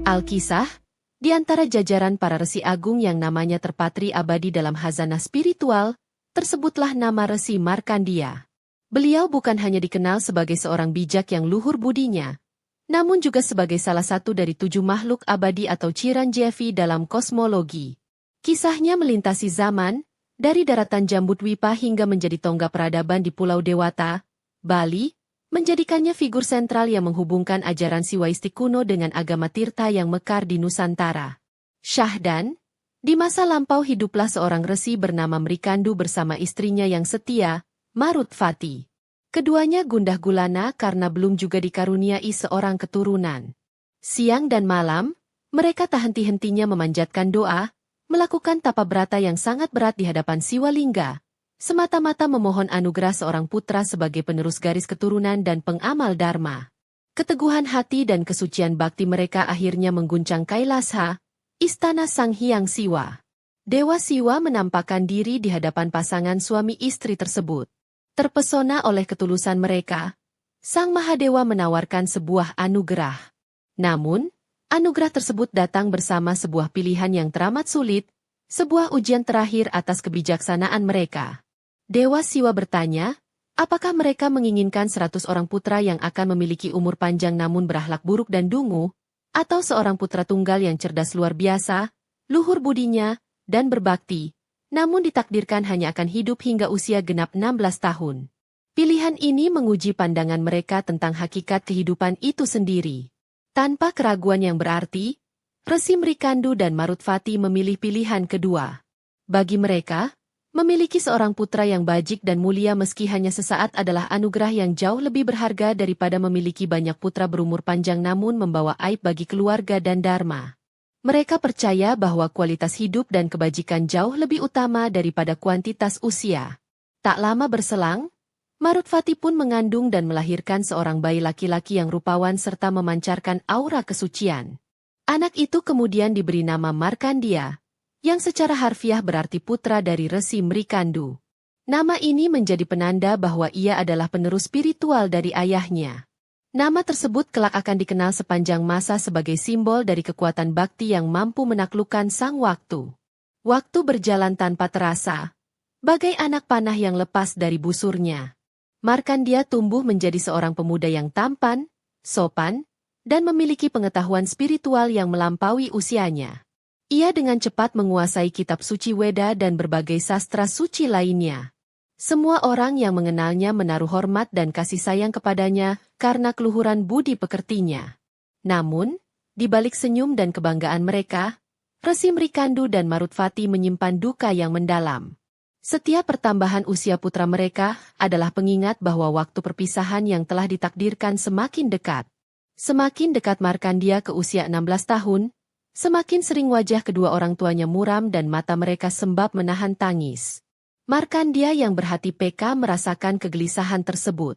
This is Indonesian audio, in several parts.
Alkisah, di antara jajaran para resi agung yang namanya terpatri abadi dalam khazanah spiritual, tersebutlah nama Resi Markandia. Beliau bukan hanya dikenal sebagai seorang bijak yang luhur budinya, namun juga sebagai salah satu dari 7 makhluk abadi atau Chiranjeevi dalam kosmologi. Kisahnya melintasi zaman, dari daratan Jambudwipa hingga menjadi tonggak peradaban di Pulau Dewata, Bali, menjadikannya figur sentral yang menghubungkan ajaran Siwaistik kuno dengan agama Tirta yang mekar di Nusantara. Syahdan, di masa lampau hiduplah seorang resi bernama Mrikandu bersama istrinya yang setia, Marutvati. Keduanya gundah gulana karena belum juga dikaruniai seorang keturunan. Siang dan malam, mereka tak henti-hentinya memanjatkan doa, melakukan tapa brata yang sangat berat di hadapan Siwalingga, semata-mata memohon anugerah seorang putra sebagai penerus garis keturunan dan pengamal dharma. Keteguhan hati dan kesucian bakti mereka akhirnya mengguncang Kailasha, istana Sang Hyang Siwa. Dewa Siwa menampakkan diri di hadapan pasangan suami istri tersebut. Terpesona oleh ketulusan mereka, Sang Mahadewa menawarkan sebuah anugerah. Namun, anugerah tersebut datang bersama sebuah pilihan yang teramat sulit, sebuah ujian terakhir atas kebijaksanaan mereka. Dewa Siwa bertanya, apakah mereka menginginkan 100 orang putra yang akan memiliki umur panjang namun berakhlak buruk dan dungu, atau seorang putra tunggal yang cerdas luar biasa, luhur budinya, dan berbakti, namun ditakdirkan hanya akan hidup hingga usia genap 16 tahun. Pilihan ini menguji pandangan mereka tentang hakikat kehidupan itu sendiri. Tanpa keraguan yang berarti, Resi Mrikandu dan Marutvati memilih pilihan kedua. Bagi mereka, memiliki seorang putra yang bajik dan mulia meski hanya sesaat adalah anugerah yang jauh lebih berharga daripada memiliki banyak putra berumur panjang namun membawa aib bagi keluarga dan dharma. Mereka percaya bahwa kualitas hidup dan kebajikan jauh lebih utama daripada kuantitas usia. Tak lama berselang, Marutvati pun mengandung dan melahirkan seorang bayi laki-laki yang rupawan serta memancarkan aura kesucian. Anak itu kemudian diberi nama Markandia, yang secara harfiah berarti putra dari Resi Mrikandu. Nama ini menjadi penanda bahwa ia adalah penerus spiritual dari ayahnya. Nama tersebut kelak akan dikenal sepanjang masa sebagai simbol dari kekuatan bakti yang mampu menaklukkan sang waktu. Waktu berjalan tanpa terasa, bagai anak panah yang lepas dari busurnya. Markandia tumbuh menjadi seorang pemuda yang tampan, sopan, dan memiliki pengetahuan spiritual yang melampaui usianya. Ia dengan cepat menguasai kitab suci Weda dan berbagai sastra suci lainnya. Semua orang yang mengenalnya menaruh hormat dan kasih sayang kepadanya karena keluhuran budi pekertinya. Namun, di balik senyum dan kebanggaan mereka, Resi Mrikandu dan Marutvati menyimpan duka yang mendalam. Setiap pertambahan usia putra mereka adalah pengingat bahwa waktu perpisahan yang telah ditakdirkan semakin dekat. Semakin dekat Markandia ke usia 16 tahun, semakin sering wajah kedua orang tuanya muram dan mata mereka sembab menahan tangis. Markandia yang berhati peka merasakan kegelisahan tersebut.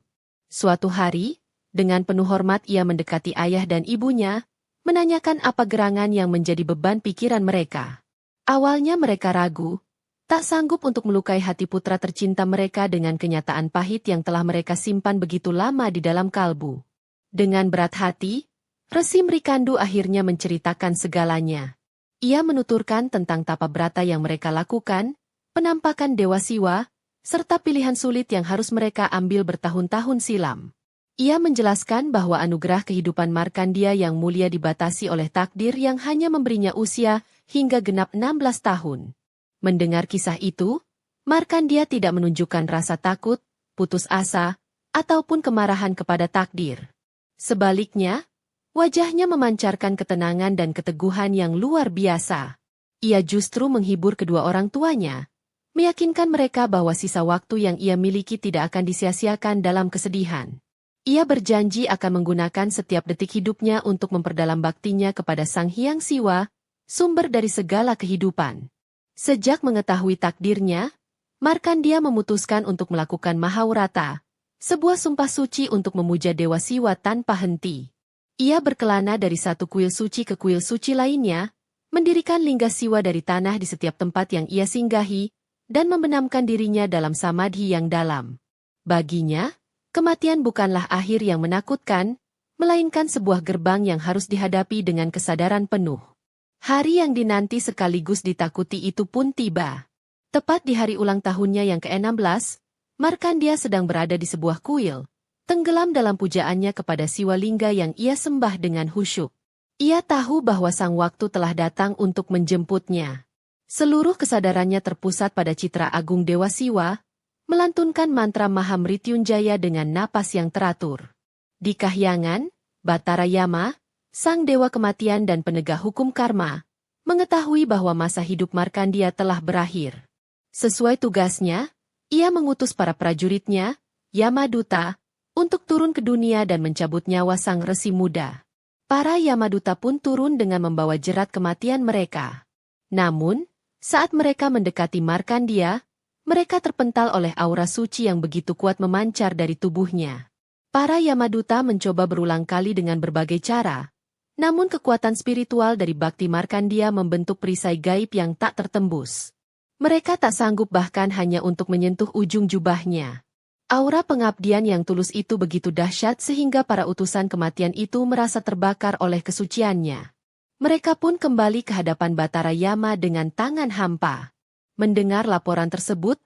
Suatu hari, dengan penuh hormat ia mendekati ayah dan ibunya, menanyakan apa gerangan yang menjadi beban pikiran mereka. Awalnya mereka ragu, tak sanggup untuk melukai hati putra tercinta mereka dengan kenyataan pahit yang telah mereka simpan begitu lama di dalam kalbu. Dengan berat hati, Resi Mrikandu akhirnya menceritakan segalanya. Ia menuturkan tentang tapa brata yang mereka lakukan, penampakan Dewa Siwa, serta pilihan sulit yang harus mereka ambil bertahun-tahun silam. Ia menjelaskan bahwa anugerah kehidupan Markandia yang mulia dibatasi oleh takdir yang hanya memberinya usia hingga genap 16 tahun. Mendengar kisah itu, Markandia tidak menunjukkan rasa takut, putus asa, ataupun kemarahan kepada takdir. Sebaliknya, wajahnya memancarkan ketenangan dan keteguhan yang luar biasa. Ia justru menghibur kedua orang tuanya, meyakinkan mereka bahwa sisa waktu yang ia miliki tidak akan disia-siakan dalam kesedihan. Ia berjanji akan menggunakan setiap detik hidupnya untuk memperdalam baktinya kepada Sang Hyang Siwa, sumber dari segala kehidupan. Sejak mengetahui takdirnya, Markandia memutuskan untuk melakukan Mahaurata, sebuah sumpah suci untuk memuja Dewa Siwa tanpa henti. Ia berkelana dari satu kuil suci ke kuil suci lainnya, mendirikan lingga Siwa dari tanah di setiap tempat yang ia singgahi, dan membenamkan dirinya dalam samadhi yang dalam. Baginya, kematian bukanlah akhir yang menakutkan, melainkan sebuah gerbang yang harus dihadapi dengan kesadaran penuh. Hari yang dinanti sekaligus ditakuti itu pun tiba. Tepat di hari ulang tahunnya yang ke-16, Markandia sedang berada di sebuah kuil, tenggelam dalam pujaannya kepada Siwa Lingga yang ia sembah dengan khusyuk. Ia tahu bahwa sang waktu telah datang untuk menjemputnya. Seluruh kesadarannya terpusat pada citra agung Dewa Siwa, melantunkan mantra Mahamrityunjaya dengan napas yang teratur. Di kahyangan, Batara Yama, sang dewa kematian dan penegak hukum karma, mengetahui bahwa masa hidup Markandia telah berakhir. Sesuai tugasnya, ia mengutus para prajuritnya, Yamaduta, untuk turun ke dunia dan mencabut nyawa sang resi muda. Para Yamaduta pun turun dengan membawa jerat kematian mereka. Namun, saat mereka mendekati Markandia, mereka terpental oleh aura suci yang begitu kuat memancar dari tubuhnya. Para Yamaduta mencoba berulang kali dengan berbagai cara, namun kekuatan spiritual dari bakti Markandia membentuk perisai gaib yang tak tertembus. Mereka tak sanggup bahkan hanya untuk menyentuh ujung jubahnya. Aura pengabdian yang tulus itu begitu dahsyat sehingga para utusan kematian itu merasa terbakar oleh kesuciannya. Mereka pun kembali ke hadapan Batara Yama dengan tangan hampa. Mendengar laporan tersebut,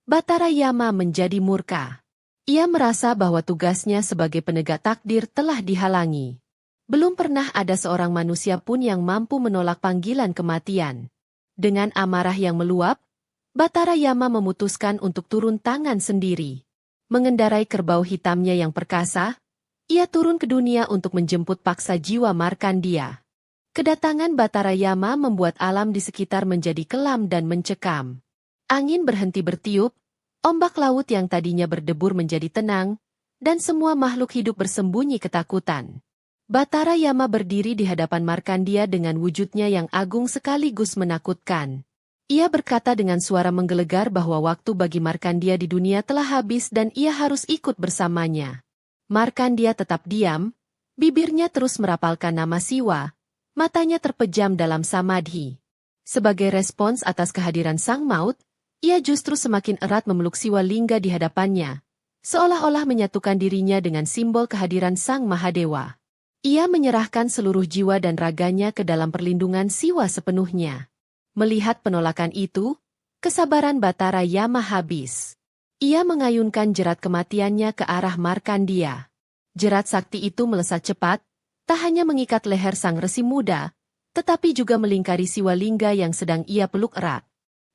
Batara Yama menjadi murka. Ia merasa bahwa tugasnya sebagai penegak takdir telah dihalangi. Belum pernah ada seorang manusia pun yang mampu menolak panggilan kematian. Dengan amarah yang meluap, Batara Yama memutuskan untuk turun tangan sendiri. Mengendarai kerbau hitamnya yang perkasa, ia turun ke dunia untuk menjemput paksa jiwa Markandia. Kedatangan Batara Yama membuat alam di sekitar menjadi kelam dan mencekam. Angin berhenti bertiup, ombak laut yang tadinya berdebur menjadi tenang, dan semua makhluk hidup bersembunyi ketakutan. Batara Yama berdiri di hadapan Markandia dengan wujudnya yang agung sekaligus menakutkan. Ia berkata dengan suara menggelegar bahwa waktu bagi Markandia di dunia telah habis dan ia harus ikut bersamanya. Markandia tetap diam, bibirnya terus merapalkan nama Siwa, matanya terpejam dalam samadhi. Sebagai respons atas kehadiran sang maut, ia justru semakin erat memeluk Siwa Lingga di hadapannya, seolah-olah menyatukan dirinya dengan simbol kehadiran sang Mahadewa. Ia menyerahkan seluruh jiwa dan raganya ke dalam perlindungan Siwa sepenuhnya. Melihat penolakan itu, kesabaran Batara Yama habis. Ia mengayunkan jerat kematiannya ke arah Markandia. Jerat sakti itu melesat cepat, tak hanya mengikat leher sang resi muda, tetapi juga melingkari Siwa Lingga yang sedang ia peluk erat.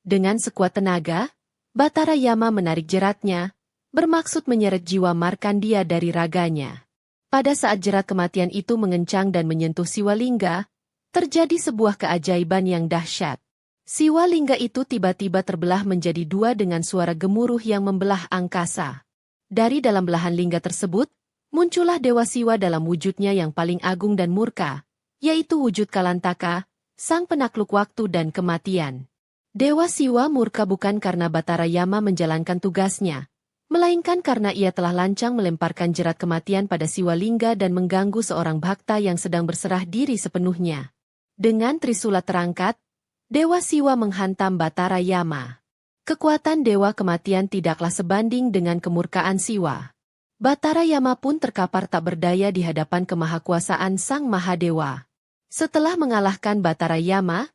Dengan sekuat tenaga, Batara Yama menarik jeratnya, bermaksud menyeret jiwa Markandia dari raganya. Pada saat jerat kematian itu mengencang dan menyentuh Siwa Lingga, terjadi sebuah keajaiban yang dahsyat. Siwa Lingga itu tiba-tiba terbelah menjadi dua dengan suara gemuruh yang membelah angkasa. Dari dalam belahan lingga tersebut, muncullah Dewa Siwa dalam wujudnya yang paling agung dan murka, yaitu wujud Kalantaka, sang penakluk waktu dan kematian. Dewa Siwa murka bukan karena Batara Yama menjalankan tugasnya, melainkan karena ia telah lancang melemparkan jerat kematian pada Siwa Lingga dan mengganggu seorang bhakta yang sedang berserah diri sepenuhnya. Dengan trisula terangkat, Dewa Siwa menghantam Batara Yama. Kekuatan Dewa Kematian tidaklah sebanding dengan kemurkaan Siwa. Batara Yama pun terkapar tak berdaya di hadapan kemahakuasaan Sang Mahadewa. Setelah mengalahkan Batara Yama,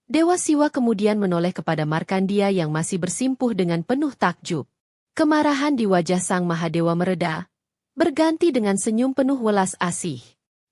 Dewa Siwa kemudian menoleh kepada Markandia yang masih bersimpuh dengan penuh takjub. Kemarahan di wajah Sang Mahadewa mereda, berganti dengan senyum penuh welas asih.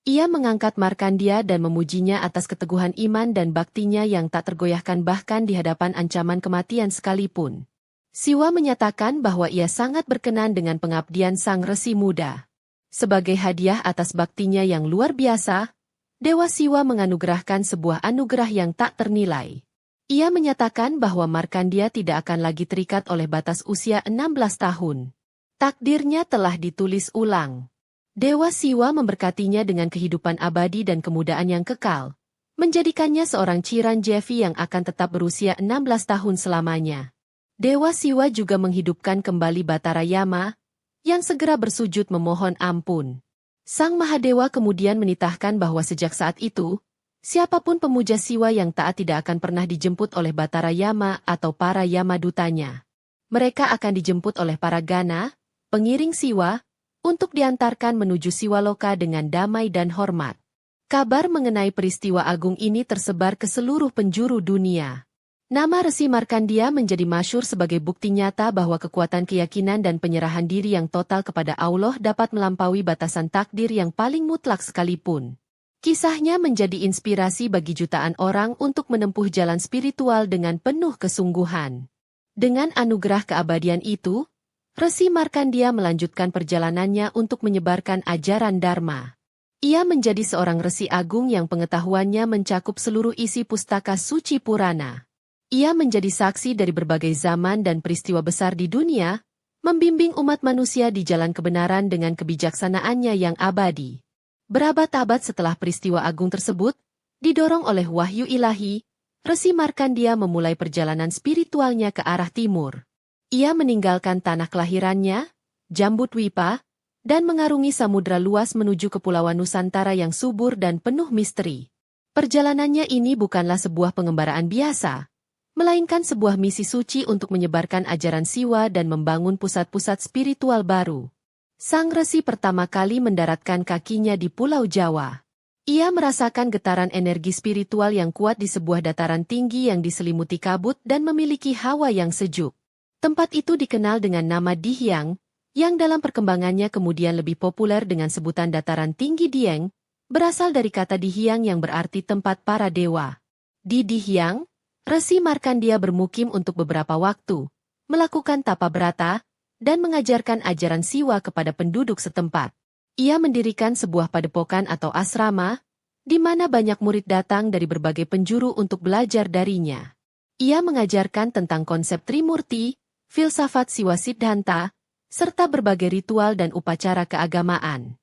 Ia mengangkat Markandia dan memujinya atas keteguhan iman dan baktinya yang tak tergoyahkan bahkan di hadapan ancaman kematian sekalipun. Siwa menyatakan bahwa ia sangat berkenan dengan pengabdian sang resi muda. Sebagai hadiah atas baktinya yang luar biasa, Dewa Siwa menganugerahkan sebuah anugerah yang tak ternilai. Ia menyatakan bahwa Markandia tidak akan lagi terikat oleh batas usia 16 tahun. Takdirnya telah ditulis ulang. Dewa Siwa memberkatinya dengan kehidupan abadi dan kemudaan yang kekal, menjadikannya seorang Chiranjeevi yang akan tetap berusia 16 tahun selamanya. Dewa Siwa juga menghidupkan kembali Batara Yama, yang segera bersujud memohon ampun. Sang Mahadewa kemudian menitahkan bahwa sejak saat itu, siapapun pemuja Siwa yang taat tidak akan pernah dijemput oleh Batara Yama atau para Yamadutanya. Mereka akan dijemput oleh para Gana, pengiring Siwa, untuk diantarkan menuju Siwaloka dengan damai dan hormat. Kabar mengenai peristiwa agung ini tersebar ke seluruh penjuru dunia. Nama Resi Markandia menjadi masyhur sebagai bukti nyata bahwa kekuatan keyakinan dan penyerahan diri yang total kepada Allah dapat melampaui batasan takdir yang paling mutlak sekalipun. Kisahnya menjadi inspirasi bagi jutaan orang untuk menempuh jalan spiritual dengan penuh kesungguhan. Dengan anugerah keabadian itu, Resi Markandia melanjutkan perjalanannya untuk menyebarkan ajaran Dharma. Ia menjadi seorang resi agung yang pengetahuannya mencakup seluruh isi pustaka suci Purana. Ia menjadi saksi dari berbagai zaman dan peristiwa besar di dunia, membimbing umat manusia di jalan kebenaran dengan kebijaksanaannya yang abadi. Berabad-abad setelah peristiwa agung tersebut, didorong oleh wahyu ilahi, Resi Markandia memulai perjalanan spiritualnya ke arah timur. Ia meninggalkan tanah kelahirannya, Jambudwipa, dan mengarungi samudra luas menuju kepulauan Nusantara yang subur dan penuh misteri. Perjalanannya ini bukanlah sebuah pengembaraan biasa, melainkan sebuah misi suci untuk menyebarkan ajaran Siwa dan membangun pusat-pusat spiritual baru. Sang Resi pertama kali mendaratkan kakinya di Pulau Jawa. Ia merasakan getaran energi spiritual yang kuat di sebuah dataran tinggi yang diselimuti kabut dan memiliki hawa yang sejuk. Tempat itu dikenal dengan nama Dihyang, yang dalam perkembangannya kemudian lebih populer dengan sebutan dataran tinggi Dieng, berasal dari kata Dihyang yang berarti tempat para dewa. Di Dihyang, Resi Markandia bermukim untuk beberapa waktu, melakukan tapa brata, dan mengajarkan ajaran Siwa kepada penduduk setempat. Ia mendirikan sebuah padepokan atau asrama, di mana banyak murid datang dari berbagai penjuru untuk belajar darinya. Ia mengajarkan tentang konsep Trimurti, filsafat Siwa Siddhanta, serta berbagai ritual dan upacara keagamaan.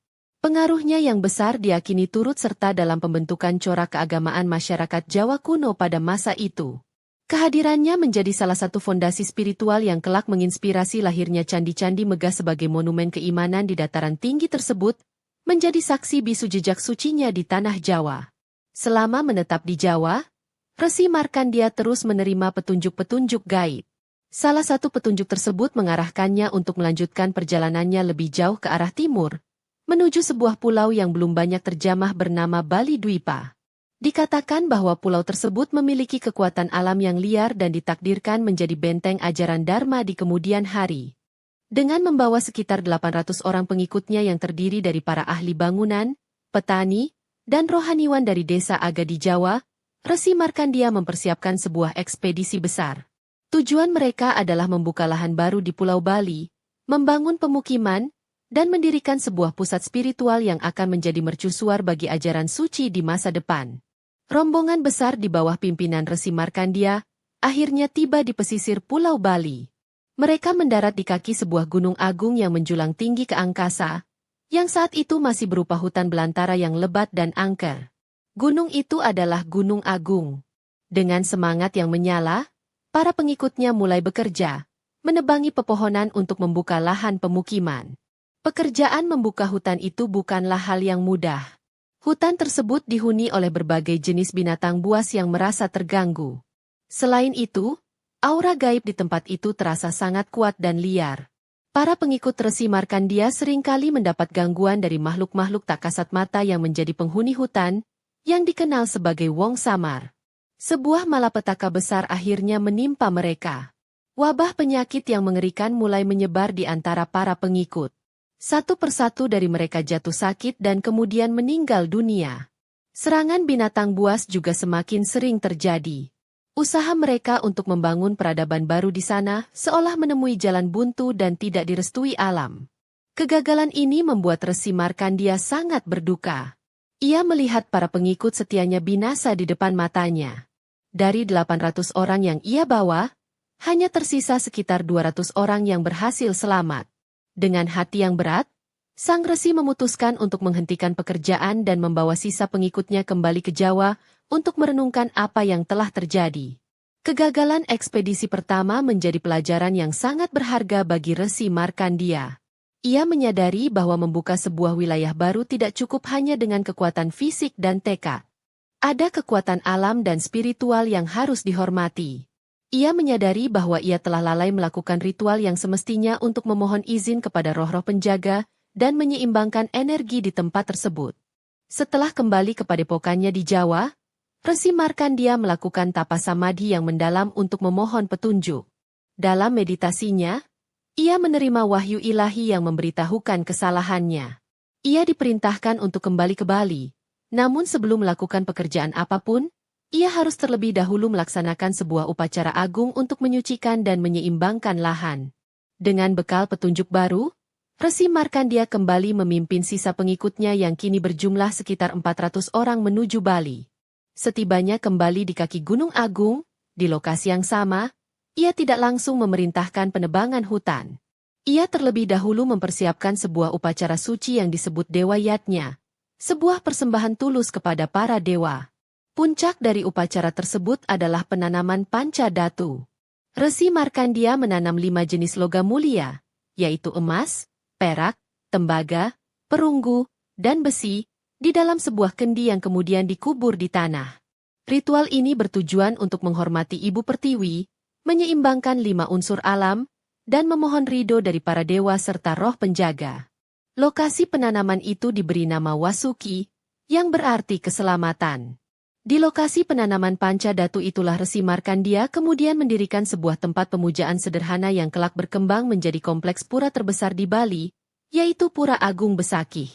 Pengaruhnya yang besar diakini turut serta dalam pembentukan corak keagamaan masyarakat Jawa kuno pada masa itu. Kehadirannya menjadi salah satu fondasi spiritual yang kelak menginspirasi lahirnya candi-candi megah sebagai monumen keimanan di dataran tinggi tersebut, menjadi saksi bisu jejak sucinya di tanah Jawa. Selama menetap di Jawa, Resi Markandia terus menerima petunjuk-petunjuk gaib. Salah satu petunjuk tersebut mengarahkannya untuk melanjutkan perjalanannya lebih jauh ke arah timur, menuju sebuah pulau yang belum banyak terjamah bernama Bali Dwipa. Dikatakan bahwa pulau tersebut memiliki kekuatan alam yang liar dan ditakdirkan menjadi benteng ajaran Dharma di kemudian hari. Dengan membawa sekitar 800 orang pengikutnya yang terdiri dari para ahli bangunan, petani, dan rohaniwan dari desa Aga di Jawa, Resi Markandia mempersiapkan sebuah ekspedisi besar. Tujuan mereka adalah membuka lahan baru di Pulau Bali, membangun pemukiman, dan mendirikan sebuah pusat spiritual yang akan menjadi mercusuar bagi ajaran suci di masa depan. Rombongan besar di bawah pimpinan Resi Markandia akhirnya tiba di pesisir Pulau Bali. Mereka mendarat di kaki sebuah gunung agung yang menjulang tinggi ke angkasa, yang saat itu masih berupa hutan belantara yang lebat dan angker. Gunung itu adalah Gunung Agung. Dengan semangat yang menyala, para pengikutnya mulai bekerja, menebangi pepohonan untuk membuka lahan pemukiman. Pekerjaan membuka hutan itu bukanlah hal yang mudah. Hutan tersebut dihuni oleh berbagai jenis binatang buas yang merasa terganggu. Selain itu, aura gaib di tempat itu terasa sangat kuat dan liar. Para pengikut Resi Markandia seringkali mendapat gangguan dari makhluk-makhluk tak kasat mata yang menjadi penghuni hutan, yang dikenal sebagai Wong Samar. Sebuah malapetaka besar akhirnya menimpa mereka. Wabah penyakit yang mengerikan mulai menyebar di antara para pengikut. Satu persatu dari mereka jatuh sakit dan kemudian meninggal dunia. Serangan binatang buas juga semakin sering terjadi. Usaha mereka untuk membangun peradaban baru di sana seolah menemui jalan buntu dan tidak direstui alam. Kegagalan ini membuat Resi Markandia sangat berduka. Ia melihat para pengikut setianya binasa di depan matanya. Dari 800 orang yang ia bawa, hanya tersisa sekitar 200 orang yang berhasil selamat. Dengan hati yang berat, Sang Resi memutuskan untuk menghentikan pekerjaan dan membawa sisa pengikutnya kembali ke Jawa untuk merenungkan apa yang telah terjadi. Kegagalan ekspedisi pertama menjadi pelajaran yang sangat berharga bagi Resi Markandia. Ia menyadari bahwa membuka sebuah wilayah baru tidak cukup hanya dengan kekuatan fisik dan tekad. Ada kekuatan alam dan spiritual yang harus dihormati. Ia menyadari bahwa ia telah lalai melakukan ritual yang semestinya untuk memohon izin kepada roh-roh penjaga dan menyeimbangkan energi di tempat tersebut. Setelah kembali ke padepokannya di Jawa, Resi Markandia melakukan tapa samadhi yang mendalam untuk memohon petunjuk. Dalam meditasinya, ia menerima wahyu ilahi yang memberitahukan kesalahannya. Ia diperintahkan untuk kembali ke Bali, namun sebelum melakukan pekerjaan apapun, ia harus terlebih dahulu melaksanakan sebuah upacara agung untuk menyucikan dan menyeimbangkan lahan. Dengan bekal petunjuk baru, Resi Markandia kembali memimpin sisa pengikutnya yang kini berjumlah sekitar 400 orang menuju Bali. Setibanya kembali di kaki Gunung Agung, di lokasi yang sama, ia tidak langsung memerintahkan penebangan hutan. Ia terlebih dahulu mempersiapkan sebuah upacara suci yang disebut Dewa Yatnya, sebuah persembahan tulus kepada para dewa. Puncak dari upacara tersebut adalah penanaman panca datu. Resi Markandia menanam 5 jenis logam mulia, yaitu emas, perak, tembaga, perunggu, dan besi, di dalam sebuah kendi yang kemudian dikubur di tanah. Ritual ini bertujuan untuk menghormati Ibu Pertiwi, menyeimbangkan 5 unsur alam, dan memohon ridho dari para dewa serta roh penjaga. Lokasi penanaman itu diberi nama Wasuki, yang berarti keselamatan. Di lokasi penanaman panca datu itulah Resi Markandia kemudian mendirikan sebuah tempat pemujaan sederhana yang kelak berkembang menjadi kompleks pura terbesar di Bali, yaitu Pura Agung Besakih.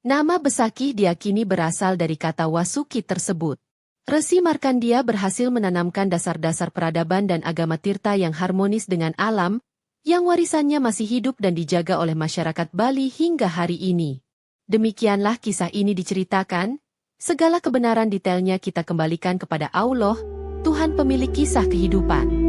Nama Besakih diyakini berasal dari kata Wasuki tersebut. Resi Markandia berhasil menanamkan dasar-dasar peradaban dan agama Tirta yang harmonis dengan alam, yang warisannya masih hidup dan dijaga oleh masyarakat Bali hingga hari ini. Demikianlah kisah ini diceritakan. Segala kebenaran detailnya kita kembalikan kepada Allah, Tuhan pemilik kisah kehidupan.